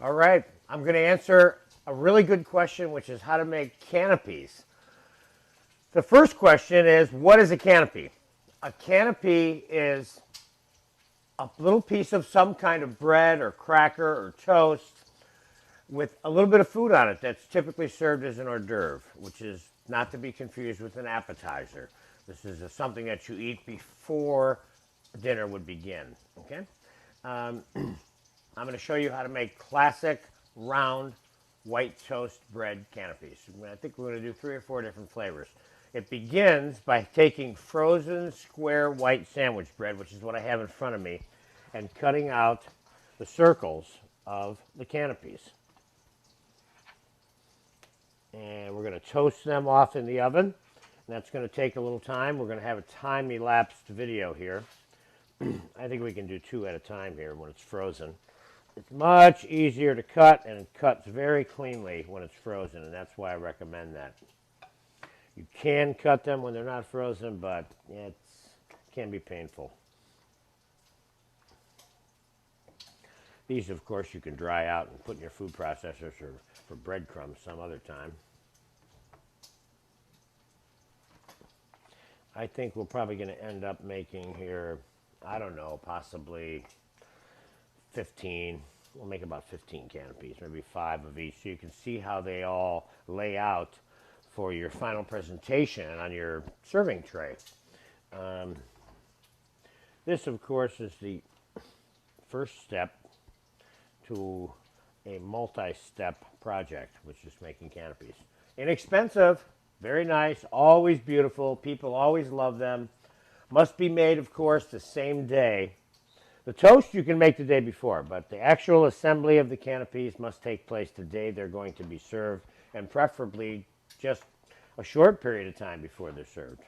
All right, I'm going to answer a really good question, which is how to make canapes. The first question is, what is a canopy? A canopy is a little piece of some kind of bread or cracker or toast with a little bit of food on it that's typically served as an hors d'oeuvre, which is not to be confused with an appetizer. This is something that you eat before dinner would begin, okay? I'm going to show you how to make classic round white toast bread canapes. I think we're going to do 3 or 4 different flavors. It begins by taking frozen square white sandwich bread, which is what I have in front of me, and cutting out the circles of the canapes. And we're going to toast them off in the oven. And that's going to take a little time. We're going to have a time-elapsed video here. I think we can do 2 at a time here when it's frozen. It's much easier to cut, and it cuts very cleanly when it's frozen, and that's why I recommend that. You can cut them when they're not frozen, but it can be painful. These, of course, you can dry out and put in your food processors or for breadcrumbs some other time. I think we're probably going to end up making here, I don't know, possibly 15. We'll make about 15 canapes, maybe 5 of each, so you can see how they all lay out for your final presentation on your serving tray. This, of course, is the first step to a multi-step project, which is making canapes. Inexpensive, very nice, always beautiful. People always love them. Must be made, of course, the same day. The toast you can make the day before, but the actual assembly of the canapes must take place the day they're going to be served, and preferably just a short period of time before they're served.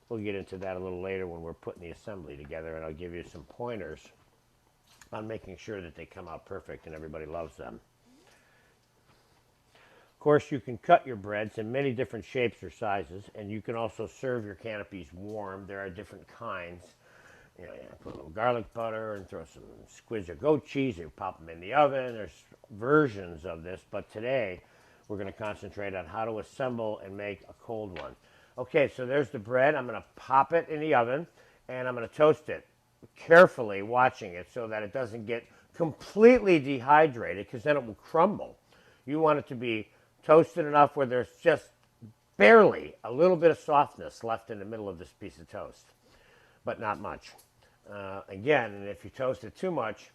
We'll get into that a little later when we're putting the assembly together, and I'll give you some pointers on making sure that they come out perfect and everybody loves them. Of course, you can cut your breads in many different shapes or sizes, and you can also serve your canapes warm. There are different kinds. You put a little garlic butter and throw some squidge of goat cheese. You pop them in the oven. There's versions of this, but today we're going to concentrate on how to assemble and make a cold one. Okay, so there's the bread. I'm going to pop it in the oven, and I'm going to toast it, carefully watching it so that it doesn't get completely dehydrated, because then it will crumble. You want it to be toasted enough where there's just barely a little bit of softness left in the middle of this piece of toast, but not much. Again, if you toast it too much,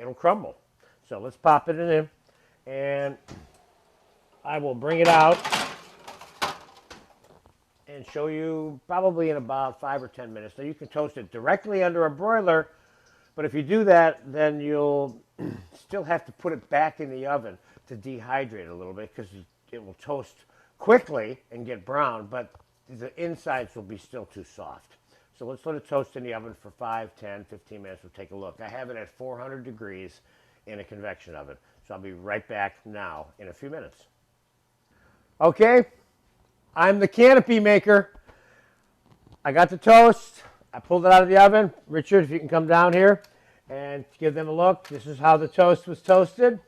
it'll crumble. So let's pop it in, and I will bring it out and show you probably in about 5 or 10 minutes. Now, you can toast it directly under a broiler, but if you do that, then you'll still have to put it back in the oven to dehydrate a little bit, because it will toast quickly and get brown, but the insides will be still too soft. So let's let it toast in the oven for 5, 10, 15 minutes. We'll take a look. I have it at 400 degrees in a convection oven. So I'll be right back now in a few minutes. Okay, I'm the canopy maker. I got the toast. I pulled it out of the oven. Richard, if you can come down here and give them a look. This is how the toast was toasted.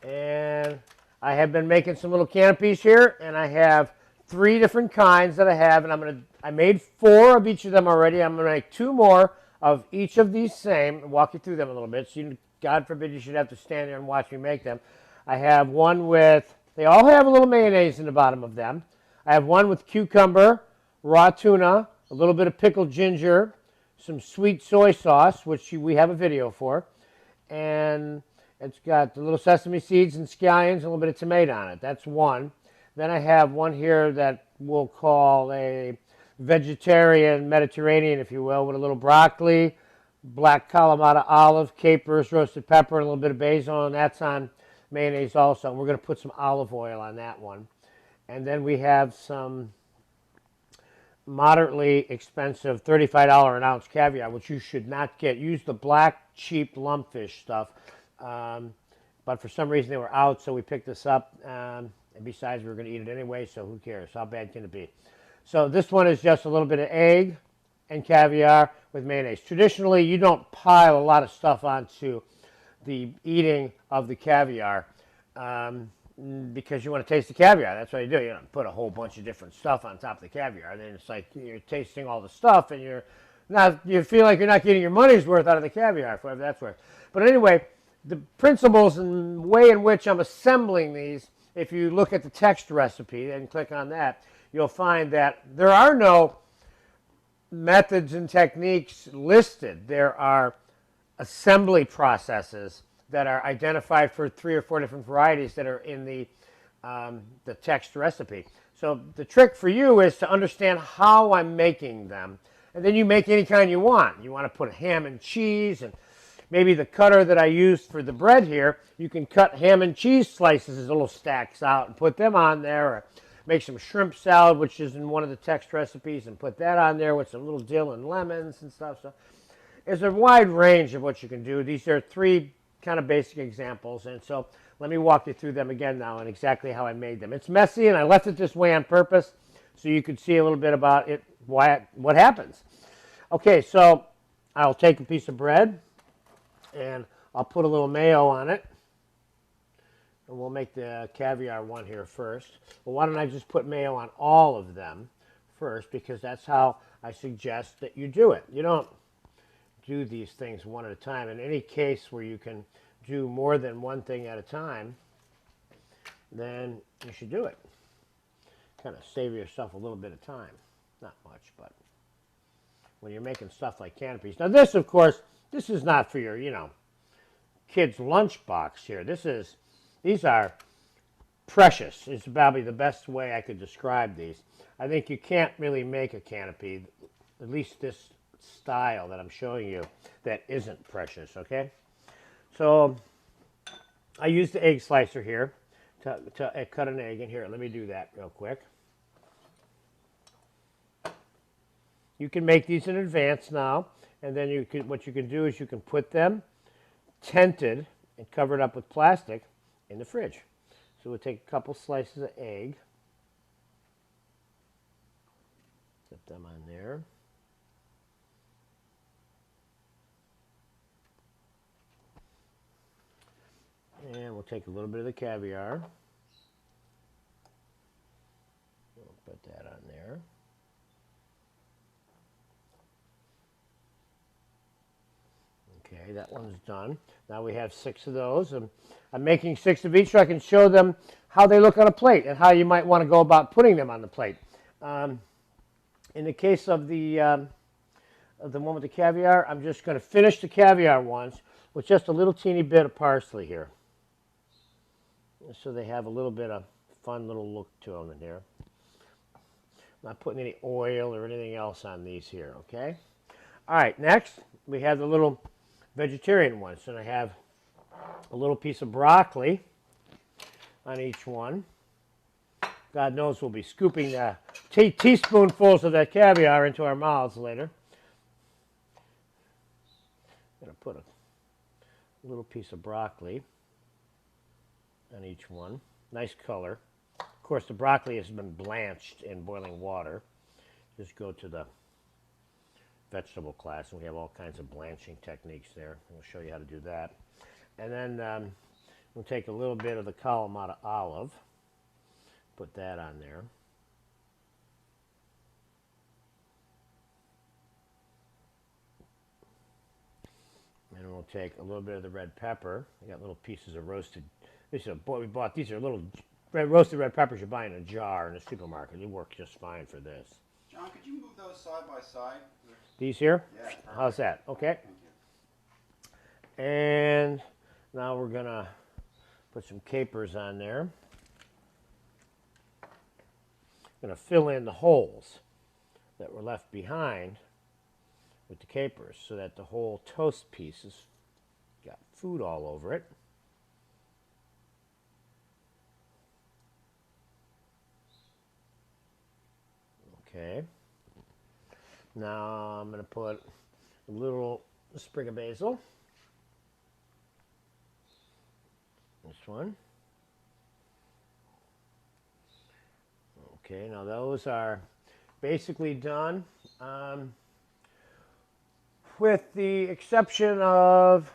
And I have been making some little canapes here, and I have 3 different kinds that I have, and I made 4 of each of them already. I'm going to make 2 more of each of these same and walk you through them a little bit. So God forbid you should have to stand there and watch me make them. I have one with, they all have a little mayonnaise in the bottom of them. I have one with cucumber, raw tuna, a little bit of pickled ginger, some sweet soy sauce, which we have a video for, and it's got the little sesame seeds and scallions and a little bit of tomato on it. That's one. Then I have one here that we'll call a vegetarian Mediterranean, if you will, with a little broccoli, black Calamata olive, capers, roasted pepper, and a little bit of basil, and that's on mayonnaise also. And we're going to put some olive oil on that one. And then we have some moderately expensive $35 an ounce caviar, which you should not get. Use the black, cheap lumpfish stuff. But for some reason they were out, so we picked this up. And besides, we were going to eat it anyway, so who cares? How bad can it be? So this one is just a little bit of egg and caviar with mayonnaise. Traditionally, you don't pile a lot of stuff onto the eating of the caviar because you want to taste the caviar. That's what you do. You don't put a whole bunch of different stuff on top of the caviar. Then it's like you're tasting all the stuff and you feel like you're not getting your money's worth out of the caviar, whatever that's worth. But anyway, the principles and way in which I'm assembling these, if you look at the text recipe and click on that, you'll find that there are no methods and techniques listed. There are assembly processes that are identified for 3 or 4 different varieties that are in the text recipe. So the trick for you is to understand how I'm making them, and then you make any kind you want. You want to put ham and cheese, and maybe the cutter that I used for the bread here, you can cut ham and cheese slices as little stacks out and put them on there, or make some shrimp salad, which is in one of the text recipes, and put that on there with some little dill and lemons and stuff. So there's a wide range of what you can do. These are 3 kind of basic examples, and so let me walk you through them again now and exactly how I made them. It's messy, and I left it this way on purpose so you could see a little bit about it, what happens. Okay, so I'll take a piece of bread, and I'll put a little mayo on it, and we'll make the caviar one here first. Well, why don't I just put mayo on all of them first, because that's how I suggest that you do it. You don't do these things one at a time. In any case where you can do more than one thing at a time, then you should do it. Kind of save yourself a little bit of time. Not much, but when you're making stuff like canapes. Now this, of course, this is not for your, kid's lunchbox here. These are precious. It's probably the best way I could describe these. I think you can't really make a canapé, at least this style that I'm showing you, that isn't precious, okay? So I used the egg slicer here to cut an egg in here. Let me do that real quick. You can make these in advance now, and then what you can do is you can put them tented and covered up with plastic in the fridge. So we'll take a couple slices of egg, put them on there. And we'll take a little bit of the caviar. We'll put that on there. Okay, that one's done. Now we have 6 of those. I'm making 6 of each so I can show them how they look on a plate and how you might want to go about putting them on the plate. In the case of the one with the caviar, I'm just going to finish the caviar ones with just a little teeny bit of parsley here, so they have a little bit of fun little look to them in here. I'm not putting any oil or anything else on these here, okay? All right, next we have the little vegetarian ones, and I have a little piece of broccoli on each one. God knows we'll be scooping teaspoonfuls of that caviar into our mouths later. I'm going to put a little piece of broccoli on each one. Nice color. Of course, the broccoli has been blanched in boiling water. Just go to the vegetable class, and we have all kinds of blanching techniques there. We'll show you how to do that. And then we'll take a little bit of the Calamata olive, put that on there. And we'll take a little bit of the red pepper. I got little pieces of roasted. These are little roasted red peppers you buy in a jar in a supermarket. They work just fine for this. John, could you move those side by side? These here? Yeah. How's that? Okay. Thank you. And now we're going to put some capers on there. Going to fill in the holes that were left behind with the capers so that the whole toast piece has got food all over it. Okay. Now I'm going to put a little sprig of basil. This one. Okay, now those are basically done. With the exception of,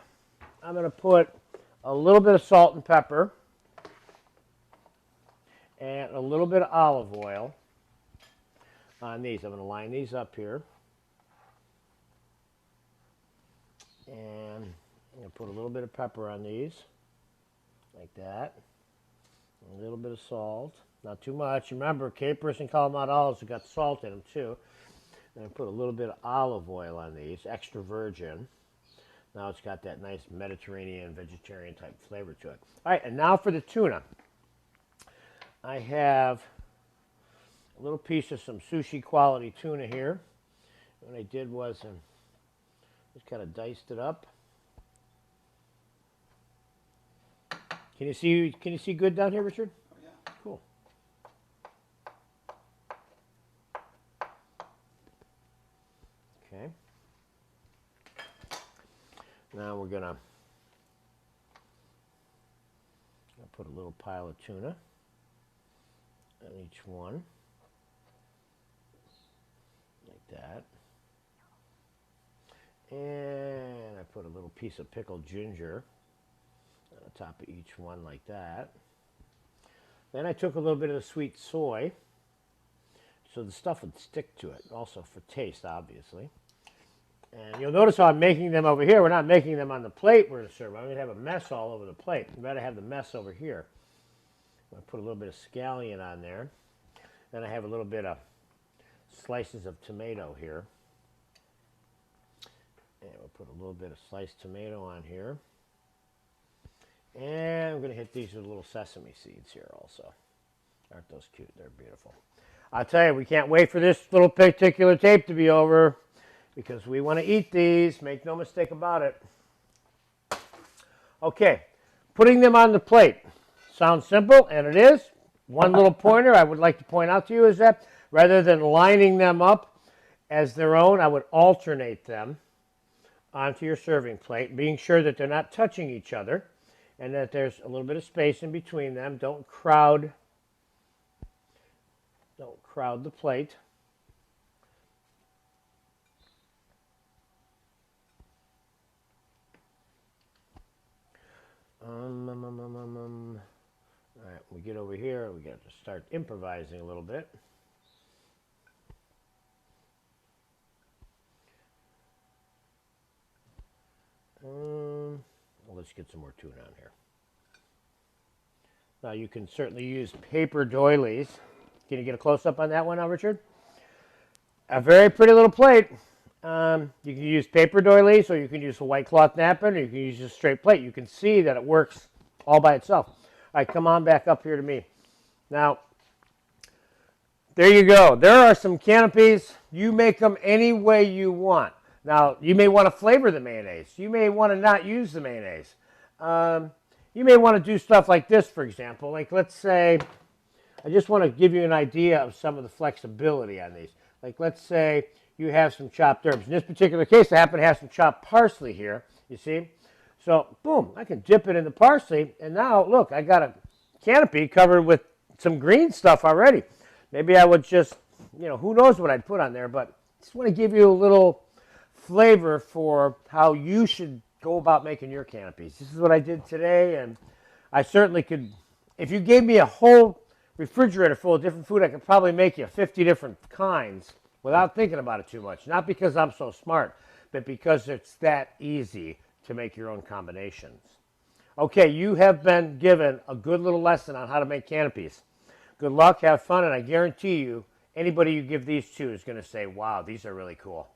I'm going to put little bit of salt and pepper and a little bit of olive oil on these. I'm going to line these up here. And I'm going to put a little bit of pepper on these, like that. A little bit of salt, not too much. Remember, capers and Calamata olives have got salt in them too. And I put a little bit of olive oil on these, extra virgin. Now it's got that nice Mediterranean, vegetarian type flavor to it. All right, and now for the tuna. I have a little piece of some sushi quality tuna here. What I did was just kind of diced it up. Can you see good down here, Richard? Oh, yeah. Cool. Okay. Now we're gonna put a little pile of tuna on each one, like that. And I put a little piece of pickled ginger on the top of each one like that. Then I took a little bit of the sweet soy so the stuff would stick to it, also for taste, obviously. And you'll notice how I'm making them over here. We're not making them on the plate we're going to serve. I'm going to have a mess all over the plate. I'd rather have the mess over here. I put a little bit of scallion on there. Then I have a little bit of slices of tomato here. And we'll put a little bit of sliced tomato on here. And I'm going to hit these with little sesame seeds here also. Aren't those cute? They're beautiful. I'll tell you, we can't wait for this little particular tape to be over because we want to eat these. Make no mistake about it. Okay, putting them on the plate. Sounds simple, and it is. One little pointer I would like to point out to you is that rather than lining them up as their own, I would alternate them onto your serving plate, being sure that they're not touching each other and that there's a little bit of space in between them. Don't crowd the plate. All right, we get over here, we got to start improvising a little bit. Well, let's get some more tuna on here. Now you can certainly use paper doilies. Can you get a close-up on that one now, Richard? A very pretty little plate. You can use paper doilies, or you can use a white cloth napkin, or you can use a straight plate. You can see that it works all by itself. All right, come on back up here to me. Now, there you go. There are some canapes. You make them any way you want. Now, you may want to flavor the mayonnaise. You may want to not use the mayonnaise. You may want to do stuff like this, for example. Like, let's say, I just want to give you an idea of some of the flexibility on these. Like, let's say you have some chopped herbs. In this particular case, I happen to have some chopped parsley here, you see? So, boom, I can dip it in the parsley, and now, look, I got a canopy covered with some green stuff already. Maybe I would just, who knows what I'd put on there, but I just want to give you a little flavor for how you should go about making your canapes. This is what I did today, and I certainly could, if you gave me a whole refrigerator full of different food, I could probably make you 50 different kinds without thinking about it too much. Not because I'm so smart, but because it's that easy to make your own combinations. Okay, you have been given a good little lesson on how to make canapes. Good luck, have fun, and I guarantee you, anybody you give these to is going to say, wow, these are really cool.